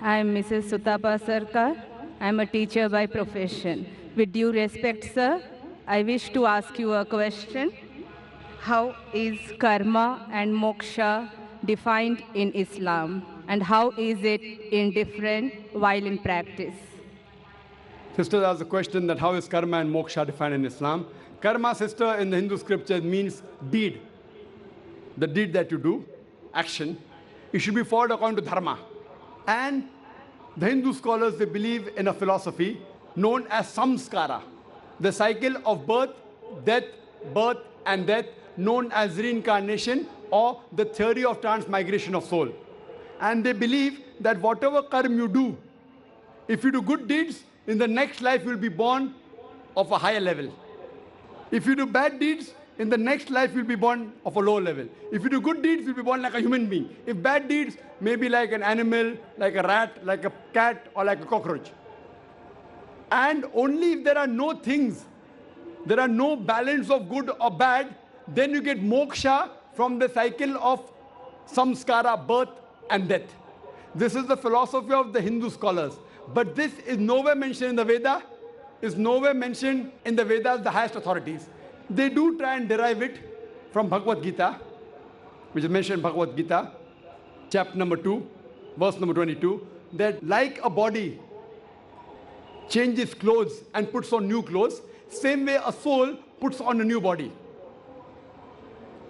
I'm Mrs. Sutapa Sarkar. I'm a teacher by profession. With due respect, sir, I wish to ask you a question. How is karma and moksha defined in Islam? And how is it indifferent while in practice? Sister asked the question that how is karma and moksha defined in Islam? Karma, sister, in the Hindu scriptures means deed. The deed that you do, action, it should be followed according to dharma. And the Hindu scholars, they believe in a philosophy known as samskara, the cycle of birth, and death, known as reincarnation or the theory of transmigration of soul. And they believe that whatever karma you do, if you do good deeds, in the next life you will be born of a higher level. If you do bad deeds, in the next life you'll be born of a low level. If you do good deeds, you'll be born like a human being. If bad deeds, maybe like an animal, like a rat, like a cat, or like a cockroach. And only if there are no things, there are no balance of good or bad, then you get moksha from the cycle of samskara, birth and death. This is the philosophy of the Hindu scholars. But this is nowhere mentioned in the Veda, is nowhere mentioned in the Vedas, the highest authorities. They do try and derive it from Bhagavad Gita, which is mentioned in Bhagavad Gita, chapter number 2, verse number 22, that like a body changes clothes and puts on new clothes, same way a soul puts on a new body.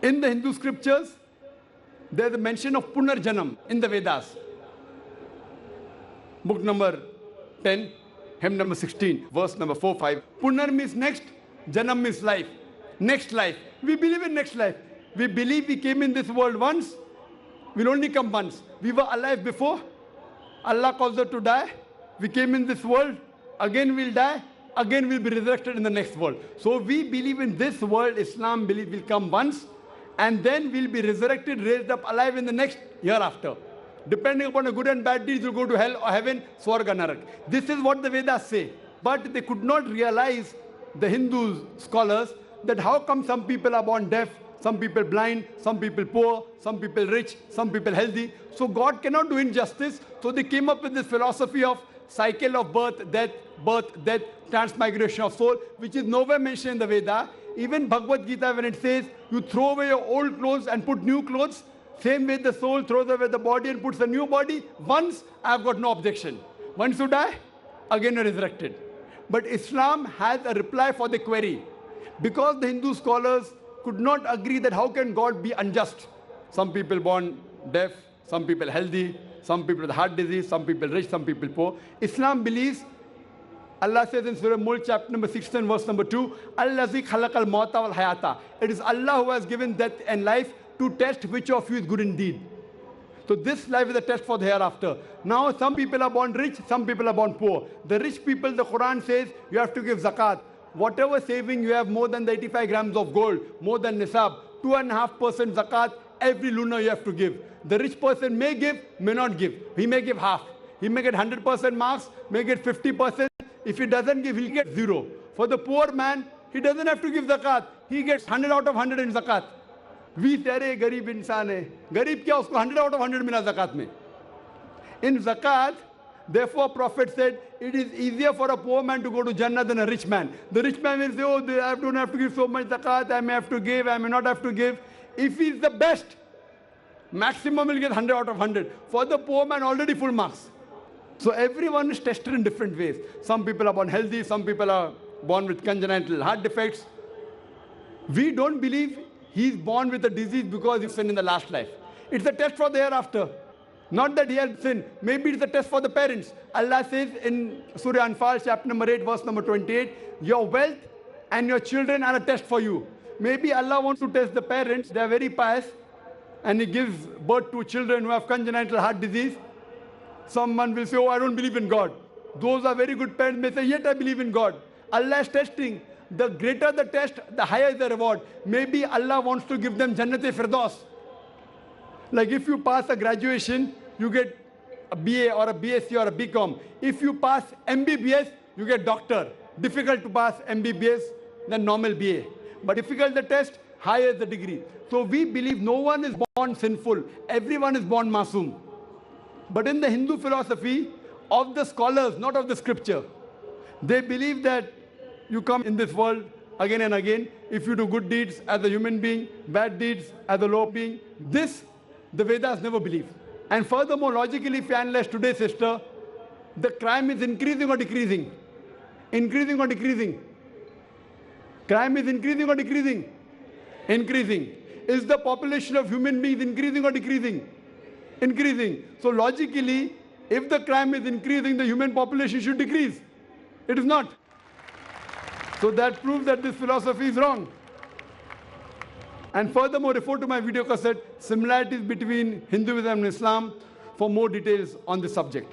In the Hindu scriptures, there's a mention of Punarjanam in the Vedas. Book number 10, hymn number 16, verse number 4-5. Punar means next, Janam means life. Next life. We believe in next life. We believe we came in this world once, we'll only come once. We were alive before, Allah calls us to die. We came in this world, again we'll die, again we'll be resurrected in the next world. So we believe in this world, Islam believe we'll come once, and then we'll be resurrected, raised up alive in the next hereafter. Depending upon the good and bad deeds, you'll go to hell or heaven, Swarga, Narak. This is what the Vedas say. But they could not realize, the Hindu scholars, that how come some people are born deaf, some people blind, some people poor, some people rich, some people healthy. So God cannot do injustice. So they came up with this philosophy of cycle of birth, death, transmigration of soul, which is nowhere mentioned in the Veda. Even Bhagavad Gita, when it says, you throw away your old clothes and put new clothes, same way the soul throws away the body and puts a new body. Once, I've got no objection. Once you die, again you're resurrected. But Islam has a reply for the query. Because the Hindu scholars could not agree that how can God be unjust? Some people born deaf, some people healthy, some people with heart disease, some people rich, some people poor. Islam believes, Allah says in Surah Mulk, chapter number 16, verse number 2, Allazi khalaqal mauta wal hayata. It is Allah who has given death and life to test which of you is good indeed. So this life is a test for the hereafter. Now some people are born rich, some people are born poor. The rich people, the Quran says, you have to give zakat. Whatever saving you have, more than the 85 grams of gold, more than nisab, 2.5% zakat, every lunar you have to give. The rich person may give, may not give. He may give half. He may get 100% marks, may get 50%. If he doesn't give, he'll get 0. For the poor man, he doesn't have to give zakat. He gets 100 out of 100 in zakat. We say, garib insan hai. Garib kya, usko 100 out of 100 mila zakat mein. In zakat, therefore Prophet said, it is easier for a poor man to go to Jannah than a rich man. The rich man will say, oh, I don't have to give so much zakat, I may have to give, I may not have to give. If he is the best, maximum will get 100 out of 100. For the poor man, already full marks. So everyone is tested in different ways. Some people are born healthy, some people are born with congenital heart defects. We don't believe he is born with a disease because he sinned in the last life. It's a test for the hereafter. Not that he has sinned. Maybe it's a test for the parents. Allah says in Surah Anfal, chapter number 8, verse number 28, your wealth and your children are a test for you. Maybe Allah wants to test the parents. They are very pious. And He gives birth to children who have congenital heart disease. Someone will say, oh, I don't believe in God. Those are very good parents may say, yet I believe in God. Allah is testing. The greater the test, the higher is the reward. Maybe Allah wants to give them Jannat-e-Firdaus. Like if you pass a graduation, you get a BA or a BSc or a BCom. If you pass MBBS, you get doctor. Difficult to pass MBBS than normal BA. But difficult the test, higher the degree. So we believe no one is born sinful. Everyone is born masoom. But in the Hindu philosophy of the scholars, not of the scripture, they believe that you come in this world again and again. If you do good deeds as a human being, bad deeds as a low being, this the Vedas never believe. And furthermore, logically, if you analyze today's sister, the crime is increasing or decreasing? Increasing or decreasing? Crime is increasing or decreasing? Increasing. Is the population of human beings increasing or decreasing? Increasing. So logically, if the crime is increasing, the human population should decrease. It is not. So that proves that this philosophy is wrong. And furthermore, refer to my video cassette, Similarities Between Hinduism and Islam, for more details on this subject.